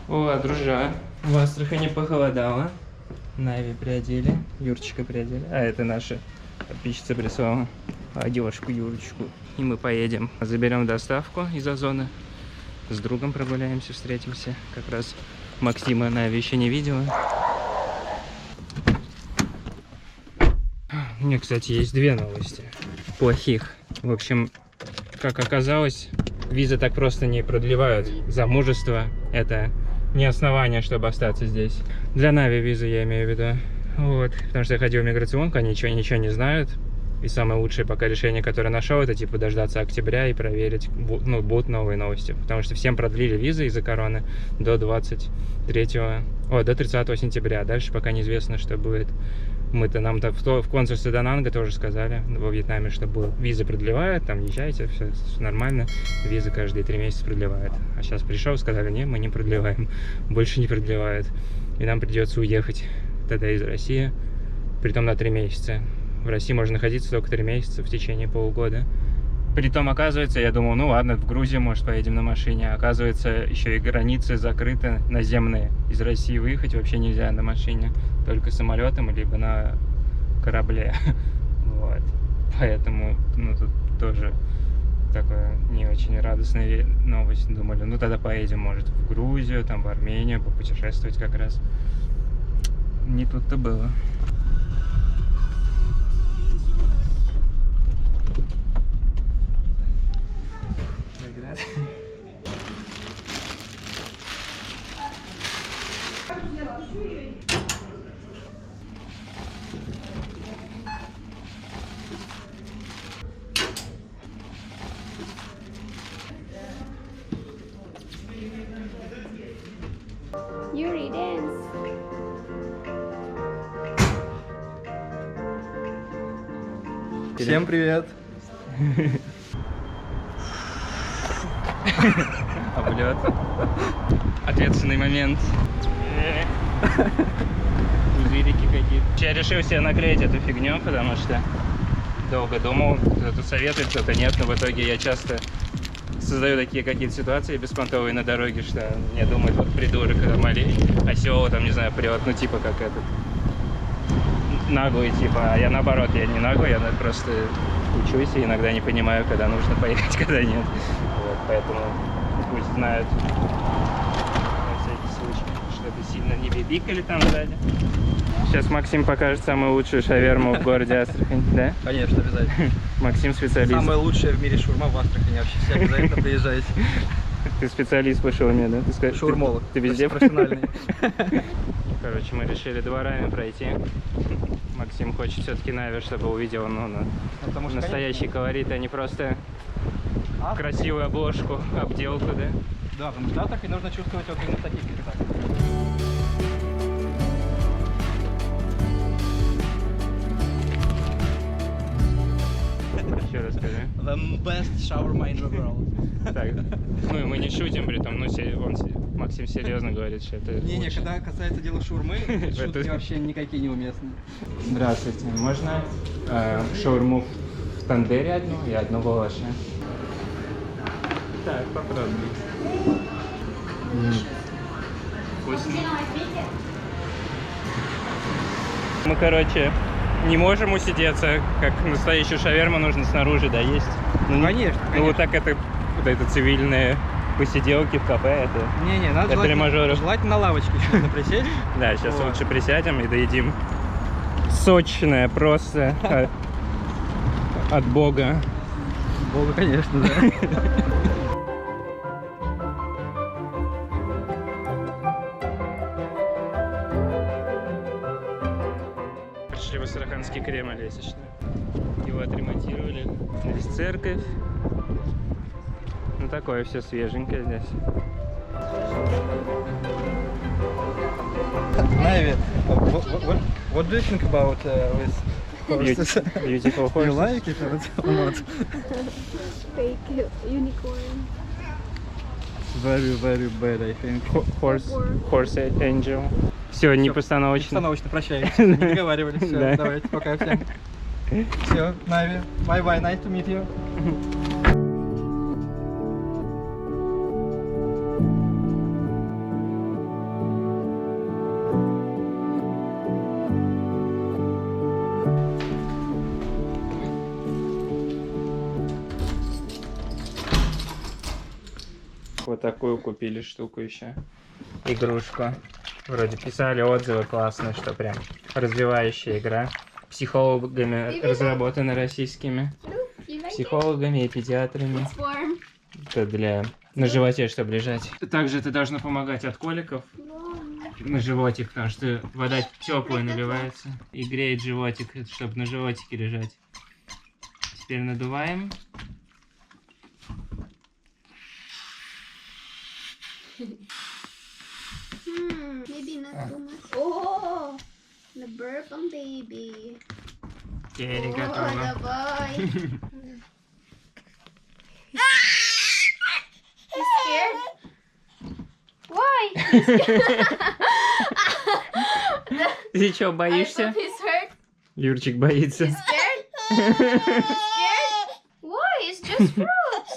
О, дружа, в Астрахани похолодало. Нави приодели, Юрчика приодели. А это наша подписчица прислала девушку Юрочку. И мы поедем, заберем доставку из Озона. С другом прогуляемся, встретимся. Как раз Максима Нави еще не видела. У меня, кстати, есть две новости плохих. В общем, как оказалось, визы так просто не продлевают. Замужество — это не основание, чтобы остаться здесь. Для Нави визы, я имею в виду. Вот. Потому что я ходил в миграционку, они ничего не знают. И самое лучшее пока решение, которое нашел, это типа дождаться октября и проверить, ну, будут новые новости. Потому что всем продлили визы из-за короны до 30 сентября. Дальше пока неизвестно, что будет. Нам-то в консульстве Дананга тоже сказали во Вьетнаме, что визы продлевают, там езжайте, все нормально. Визы каждые 3 месяца продлевают. А сейчас пришел, сказали, не, мы не продлеваем, больше не продлевают. И нам придется уехать тогда из России, притом на 3 месяца. В России можно находиться только 3 месяца в течение полугода. Притом, оказывается, я думал, ну ладно, в Грузию, может, поедем на машине. Оказывается, еще и границы закрыты, наземные. Из России выехать вообще нельзя на машине, только самолетом, либо на корабле. Вот. Поэтому, ну, тут тоже такая не очень радостная новость. Думали, ну, тогда поедем, может, в Грузию, там, в Армению, попутешествовать как раз. Не тут-то было. Yuri, dance. Всем привет! Облет. Ответственный момент. Пузырики какие-то. Я решил себе наклеить эту фигню, потому что долго думал, кто-то советует, кто-то нет, но в итоге я часто создаю такие какие-то ситуации беспонтовые на дороге, что мне думают, вот придурок, когда малей, осел там, не знаю, прет, ну типа как этот наглый, типа, а я наоборот, я не наглый, я просто учусь и иногда не понимаю, когда нужно поехать, когда нет. Вот, поэтому пусть знают на всякий случай, чтобы сильно не бибикали там сзади. Сейчас Максим покажет самую лучшую шаверму в городе Астрахань, да? Конечно, обязательно. Максим специалист. Самая лучшая в мире шаурма в Астрахани вообще. Все обязательно приезжайте. Ты специалист по шаурме, да? Шаурмолог. Ты везде профессиональный. Короче, мы решили дворами пройти. Максим хочет все-таки Нави, чтобы увидел, ну, настоящий колорит, а не просто красивую обложку, обделку, да? Да, потому что Астрахань нужно чувствовать вот именно в таких местах. Еще раз скажи. The best shawarma in the world. Так, ну и мы не шутим, при том, ну, Максим серьезно говорит, что это Не, лучше. когда касается дела шаурмы, шутки Это- вообще никакие не уместны. Здравствуйте, можно шаурму в тандере одну и одну в лаваше? Так, попробуй. Вкусно. Мы, короче, не можем усидеться, как настоящую шаверму нужно снаружи доесть. Ну, Конечно, Ну вот так это цивильные посиделки в кафе, это... Не-не, надо Это для мажоров. желательно на лавочке еще нужно присесть. Да, сейчас Вот. лучше присядем и доедим сочное просто от Бога. Бога, конечно, да. Пришли в Астраханский Кремль, если что. Его отремонтировали. Здесь церковь. Ну такое все свеженькое здесь. Нави, what do you think about this horses? Beautiful You horses. like it or not? Fake unicorn. Very, very bad, I think. Horse angel. Все, непостановочно. Остановочно прощаемся. Не договаривались. Все, Да. давайте, пока всем. Все, Нави, bye-bye, nice to meet you. Вот такую купили штуку еще. Игрушку. Вроде писали отзывы классные, что прям развивающая игра. Психологами разработана российскими. Look, you like it? Психологами и педиатрами. It's warm. Это для... На животе, чтобы лежать. Также это должно помогать от коликов на животик, потому что вода теплая наливается и греет животик, чтобы на животике лежать. Теперь надуваем. Maybe not too much. Oh, the burp on baby. Теперь Oh, готово. the boy. You scared? Why? Ты что, I боишься? hope he's hurt. Юрчик боится. You scared? Scared? Why? It's just fruits.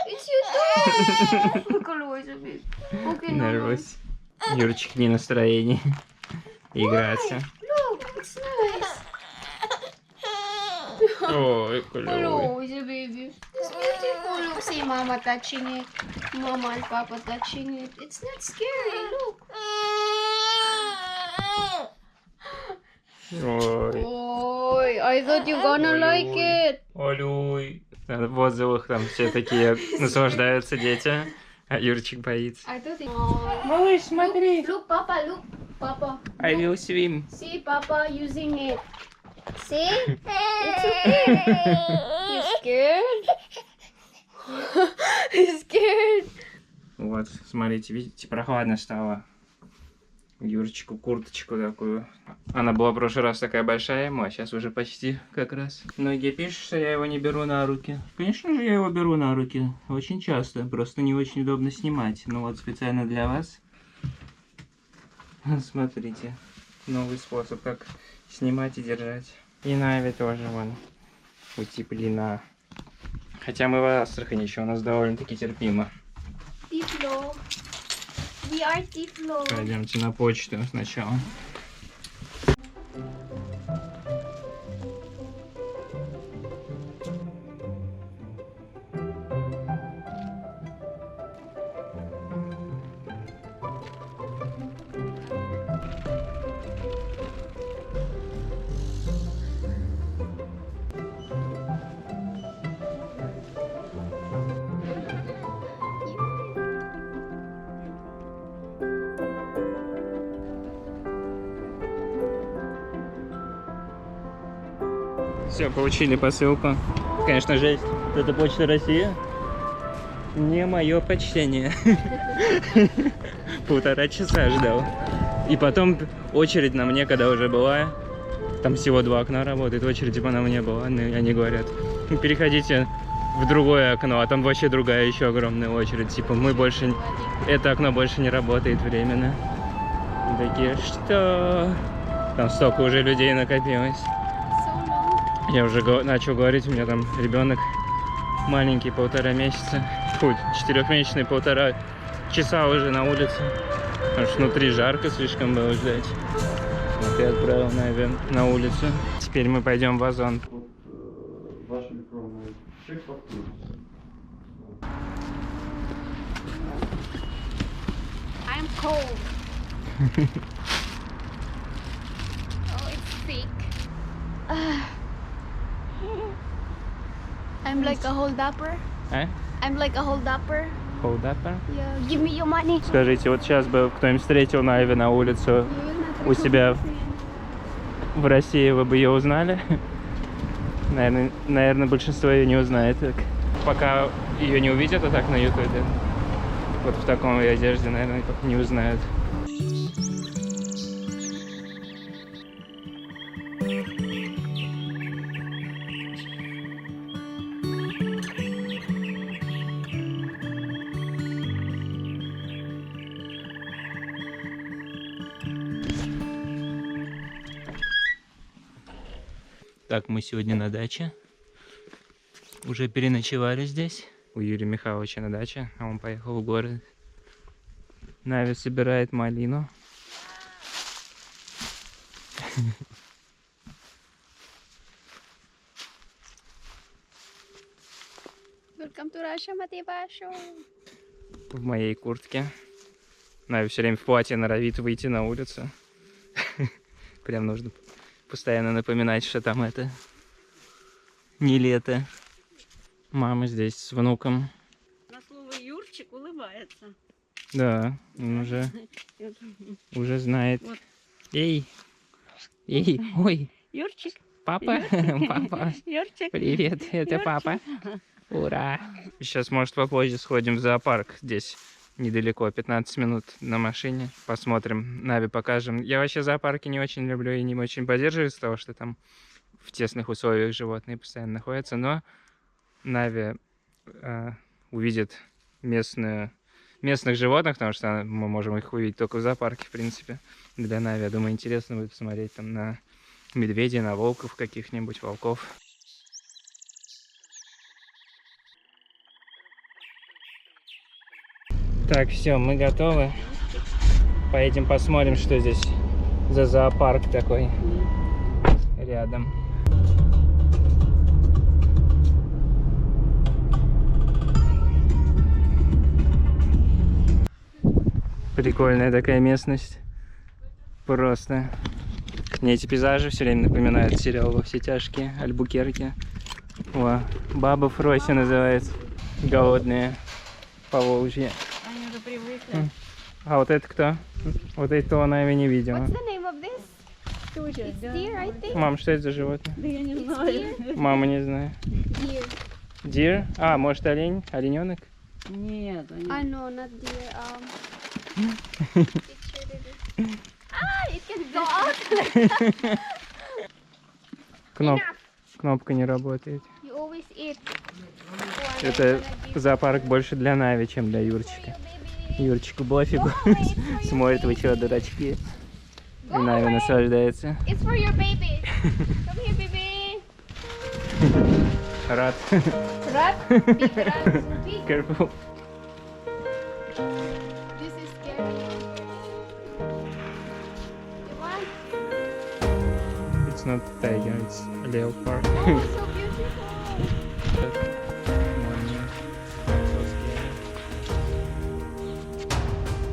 It's your dog. Look, Elizabeth. Okay, no. Нервусь. Юрчик не в настроении играться. Look, it's nice. Ой, клёвый. Hello, it's a baby. It's beautiful. Look, see mama touching it. Mama and papa touching it. It's not scary. Look. Ой. Ой, I thought you gonna like it. Олюй. В отзывах там все такие наслаждаются дети, а Юрчик боится. I thought it. Малыш, смотри. Look, Papa, look, Papa. I will swim. See, Papa using it. See? It's okay. You scared? You scared? Вот, смотрите, видите, прохладно стало. Юрчику курточку такую. Она была в прошлый раз такая большая ему, а сейчас уже почти как раз. Многие пишут, что я его не беру на руки. Конечно же, я его беру на руки. Очень часто. Просто не очень удобно снимать. Ну вот, специально для вас. Смотрите. Новый способ, как снимать и держать. И Нави тоже, вон, утеплена. Хотя мы в Астрахани еще, у нас довольно-таки терпимо. Tiflo. We are Tiflo. Пойдемте на почту сначала. Все, получили посылку. Конечно, жесть. Это Почта России. Не мое почтение. 1,5 часа ждал. И потом очередь на мне, когда уже была. Там всего 2 окна работает, очереди по нам не было. И они говорят, переходите в другое окно, а там вообще другая еще огромная очередь. Типа, мы больше... Это окно больше не работает временно. И такие, что? Там столько уже людей накопилось. So long. Я уже начал говорить, у меня там ребенок маленький, 1,5 месяца. Фу, 4-месячный, 1,5 часа уже на улице. Потому что внутри жарко слишком было ждать. Вот я отправил на улицу. Теперь мы пойдем в Озон. I'm cold. Oh, it's fake. I'm like a hold-upper. А? I'm like a hold-upper. Холдаппер? Yeah, give me your money. Скажите, вот сейчас бы кто-нибудь встретил Нави на улицу у себя в России, вы бы ее узнали? Наверное, большинство ее не узнает. Так. Пока ее не увидят, а так на ютубе. Вот в таком одежде, наверное, не узнают. Так, мы сегодня на даче. Уже переночевали здесь. У Юрия Михайловича на даче, а он поехал в город. Нави собирает малину. Welcome to Russia, Matibasho. в моей куртке. Нави все время в платье норовит выйти на улицу. Прям нужно постоянно напоминать, что там это не лето. Мама здесь с внуком. На слово Юрчик улыбается. Да, он уже знает. Вот. Эй, ой, Юрчик, папа, папа, Юрчик. привет, это Юрчик. папа. Ура. Сейчас, может, попозже сходим в зоопарк. Здесь недалеко, 15 минут на машине. Посмотрим, Нави покажем. Я вообще зоопарки не очень люблю и не очень поддерживаю из-за того, что там в тесных условиях животные постоянно находятся. Но Нави увидит местных животных, потому что мы можем их увидеть только в зоопарке, в принципе. Для Нави, я думаю, интересно будет посмотреть там на медведей, на волков каких-нибудь, волков. Так, все, мы готовы. Поедем посмотрим, что здесь за зоопарк такой рядом. Прикольная такая местность. Просто. Мне эти пейзажи все время напоминают сериал «Во все тяжкие», Альбукерке. О, Баба Фрося называется. Голодные Поволжье. Они уже привыкли. А вот это кто? Вот это она его не видела. What's the name of this? It's deer, I think. Мам, что это за животное? Да я не It's знаю. deer. Мама не знаю. Deer. Deer? А, может олень? Олененок? Нет, они... No, not deer. Picture it. Ah, it can go out. Кнопка не работает. You always eat. Это зоопарк больше для Нави, чем для Юрчика. Юрчику пофигу. Смотрит, вы чего, дурачки. И Нави наслаждается. It's for your baby. Come here, baby. Рад. Rat. Big rat. Big. Careful. This is scary. You want? It's not tiger, it's leopard. Oh, so beautiful.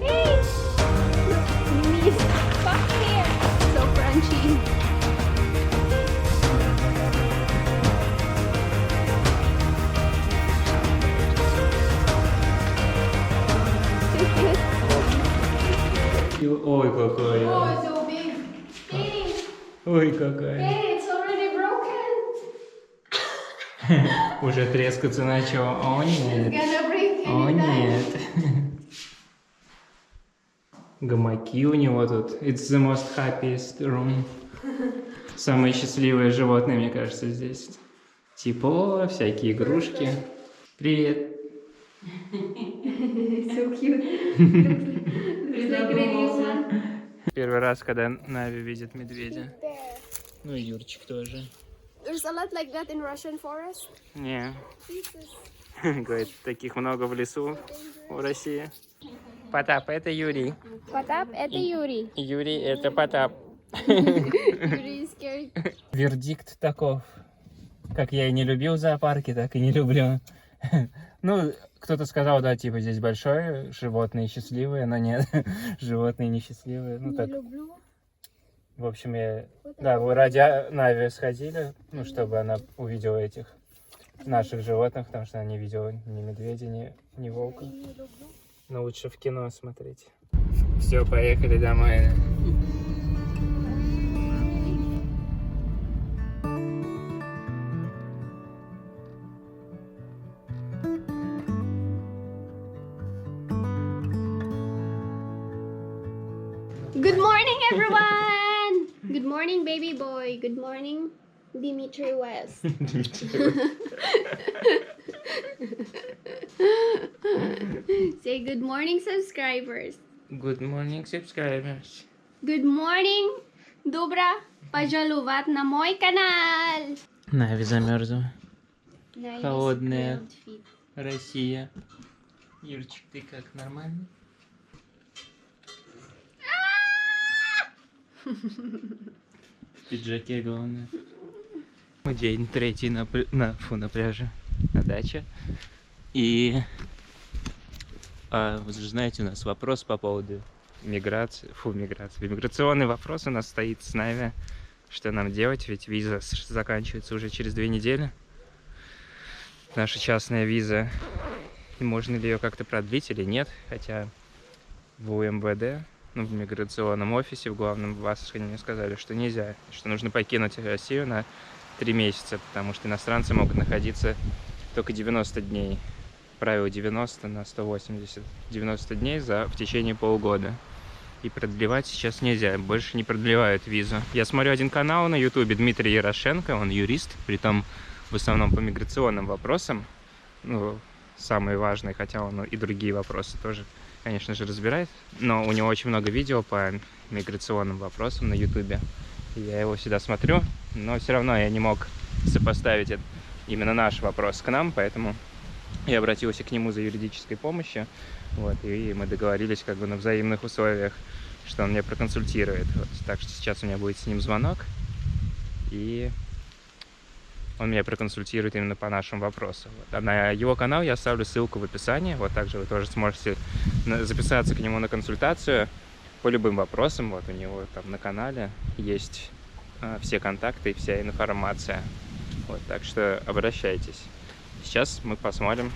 Hey! Look, Mimi's back here. So crunchy. So cute. Ой, какой. Oh, so big. Hey, Ой, какой. hey, it's already broken. Уже трескаться начал. О, It's нет. gonna break О, anytime. нет. Гамаки у него тут. It's the most happiest room. Самое счастливое животное, мне кажется, здесь. Тепло, всякие игрушки. Привет. So cute. Looks like really one. Первый раз, когда Нави видит медведя. There. Ну и Юрчик тоже. There's a lot like that in Russian forest. Не. Jesus. Говорит, таких много в лесу в России. Потап, это Юрий. Потап, это Юрий. Юрий, это Потап. Юрий is scared. Вердикт таков. Как я и не любил зоопарки, так и не люблю. Ну, кто-то сказал, да, типа здесь большое, животные счастливые, но нет, животные несчастливые. Ну так, люблю. в общем, вы ради Нави сходили, ну, чтобы она увидела этих наших животных, потому что она не видела ни медведя, ни волка. Но лучше в кино смотреть. Все, поехали домой. Good morning, everyone. Good morning, baby boy. Good morning, Dimitri West. Say good morning, subscribers. Good morning, subscribers. Good morning. Добро пожаловать на мой канал. Нави замерзла. Nice Холодная outfit. Россия. Юрчик, ты как, нормально? В пиджаке, главное. День третий на пляже, на даче. И Вы же знаете, у нас вопрос по поводу миграции. Миграционный вопрос у нас стоит с нами. Что нам делать? Ведь виза заканчивается уже через 2 недели. Наша частная виза. И можно ли ее как-то продлить или нет? Хотя в УМВД, в миграционном офисе, в главном в Астрахани мне сказали, что нельзя. Что нужно покинуть Россию на 3 месяца, потому что иностранцы могут находиться только 90 дней. Правило 90 на 180. 90 дней в течение полугода. И продлевать сейчас нельзя. Больше не продлевают визу. Я смотрю один канал на ютубе, Дмитрий Ярошенко, он юрист, притом в основном по миграционным вопросам. Ну, самые важные, хотя он и другие вопросы тоже, конечно же, разбирает. Но у него очень много видео по миграционным вопросам на ютубе. Я его всегда смотрю, но все равно я не мог сопоставить именно наш вопрос к нам, поэтому я обратился к нему за юридической помощью, вот, и мы договорились как бы на взаимных условиях, что он меня проконсультирует. Вот, так что сейчас у меня будет с ним звонок, и он меня проконсультирует именно по нашему вопросу. Вот. А на его канал я оставлю ссылку в описании, вот также вы тоже сможете записаться к нему на консультацию по любым вопросам. Вот у него там на канале есть все контакты и вся информация. Вот, так что обращайтесь. Сейчас мы посмотрим,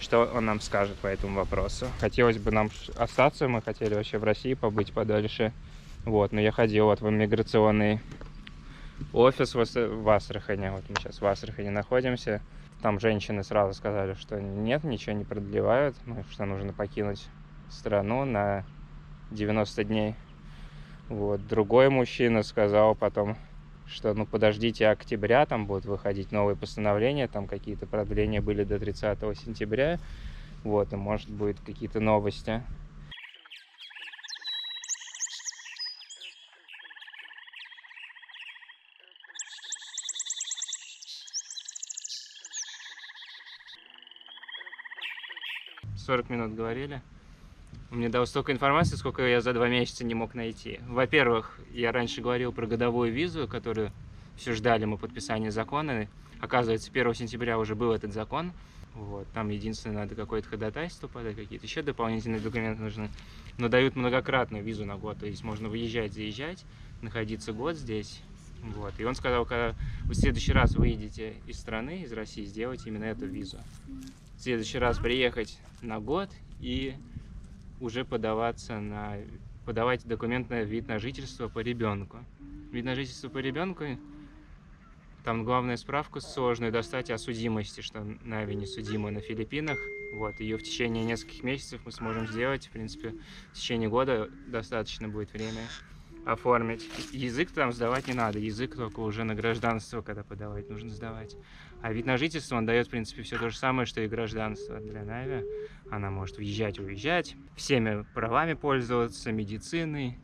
что он нам скажет по этому вопросу. Хотелось бы нам остаться, мы хотели вообще в России побыть подольше. Вот, но я ходил вот в иммиграционный офис в Астрахани. Вот мы сейчас в Астрахани находимся. Там женщины сразу сказали, что нет, ничего не продлевают, что нужно покинуть страну на 90 дней. Вот, другой мужчина сказал потом, что ну подождите октября, там будут выходить новые постановления, там какие-то продления были до 30 сентября, вот, и может быть какие-то новости. «40 минут говорили. Он мне дал столько информации, сколько я за 2 месяца не мог найти. Во-первых, я раньше говорил про годовую визу, которую все ждали мы подписания закона. Оказывается, 1 сентября уже был этот закон. Вот. Там единственное, надо какое-то ходатайство подать, какие-то еще дополнительные документы нужны. Но дают многократную визу на год. То есть можно выезжать, заезжать, находиться год здесь. Вот. И он сказал, когда вы в следующий раз выедете из страны, из России, сделайте именно эту визу. В следующий раз приехать на год и уже подавать документ на вид на жительство по ребенку. Вид на жительство по ребенку, там главная справка сложную достать о судимости, что Нави не судима на Филиппинах. Вот, ее в течение нескольких месяцев мы сможем сделать. В принципе, в течение года достаточно будет время оформить. Язык там сдавать не надо, язык только уже на гражданство, когда подавать, нужно сдавать. А вид на жительство, он дает, в принципе, все то же самое, что и гражданство для Нави. Она может въезжать, уезжать, всеми правами пользоваться, медициной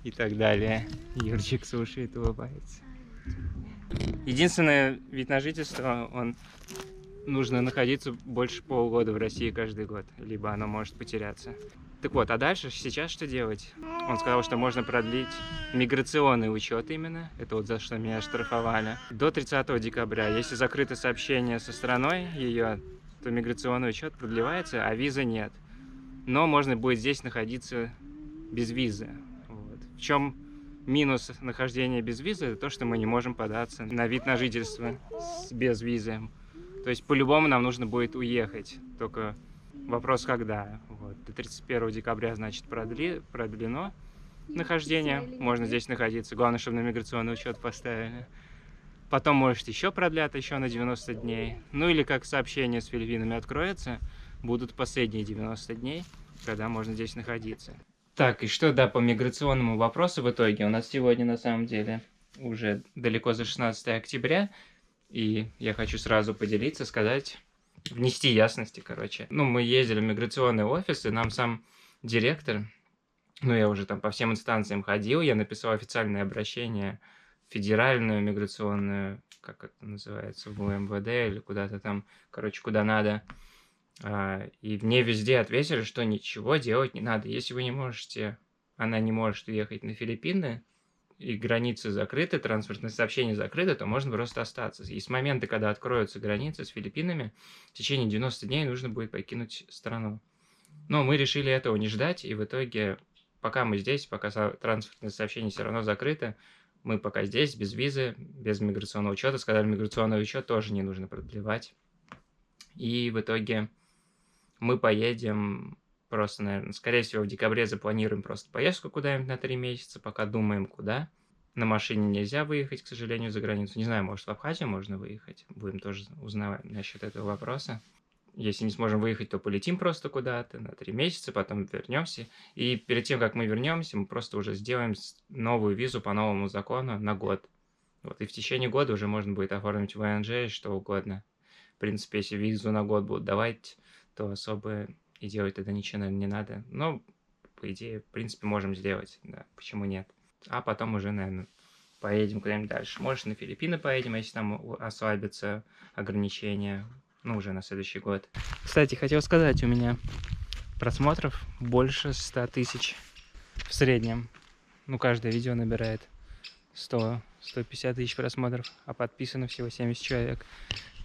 и так далее. Юрчик слушает, улыбается. Единственное, вид на жительство, он нужно находиться больше полугода в России каждый год, либо оно может потеряться. Так вот, а дальше, сейчас что делать? Он сказал, что можно продлить миграционный учет именно, это вот за что меня оштрафовали, до 30 декабря. Если закрыто сообщение со страной ее, то миграционный учет продлевается, а визы нет. Но можно будет здесь находиться без визы. Вот. В чем минус нахождения без визы? Это то, что мы не можем податься на вид на жительство без визы. То есть по-любому нам нужно будет уехать, только вопрос когда. Вот. До 31 декабря, значит, продлено нахождение. Можно здесь находиться. Главное, чтобы на миграционный учет поставили. Потом, может, еще продлят еще на 90 дней. Ну или как сообщение с Филиппинами откроется, будут последние 90 дней, когда можно здесь находиться. Так, и что, да, по миграционному вопросу в итоге? У нас сегодня, на самом деле, уже далеко за 16 октября. И я хочу сразу поделиться, сказать, внести ясности, короче. Ну, мы ездили в миграционный офис, и нам сам директор, ну, я уже там по всем инстанциям ходил, я написал официальное обращение в федеральную миграционную, как это называется, в МВД или куда-то там, короче, куда надо. И мне везде ответили, что ничего делать не надо. Если вы не можете, она не может уехать на Филиппины, и границы закрыты, транспортные сообщения закрыты, то можно просто остаться. И с момента, когда откроются границы с Филиппинами, в течение 90 дней нужно будет покинуть страну. Но мы решили этого не ждать, и в итоге, пока мы здесь, пока транспортные сообщения все равно закрыты, мы пока здесь, без визы, без миграционного учета. Сказали, миграционный учет тоже не нужно продлевать. И в итоге мы поедем просто, наверное, скорее всего, в декабре запланируем просто поездку куда-нибудь на 3 месяца, пока думаем, куда. На машине нельзя выехать, к сожалению, за границу. Не знаю, может, в Абхазию можно выехать. Будем тоже узнавать насчет этого вопроса. Если не сможем выехать, то полетим просто куда-то на 3 месяца, потом вернемся. И перед тем, как мы вернемся, мы просто уже сделаем новую визу по новому закону на год. Вот, и в течение года уже можно будет оформить ВНЖ, что угодно. В принципе, если визу на год будут давать, то особо и делать тогда ничего, наверное, не надо. Но, по идее, в принципе, можем сделать. Да, почему нет? А потом уже, наверное, поедем куда-нибудь дальше. Может, на Филиппины поедем, если там ослабятся ограничения. Ну, уже на следующий год. Кстати, хотел сказать, у меня просмотров больше 100 тысяч в среднем. Ну, каждое видео набирает 100-150 тысяч просмотров, а подписано всего 70 человек.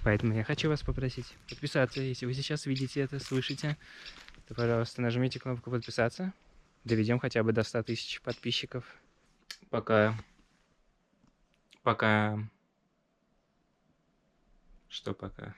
Поэтому я хочу вас попросить подписаться. Если вы сейчас видите это, слышите, то, пожалуйста, нажмите кнопку подписаться. Доведем хотя бы до 100 тысяч подписчиков. Пока... Что пока?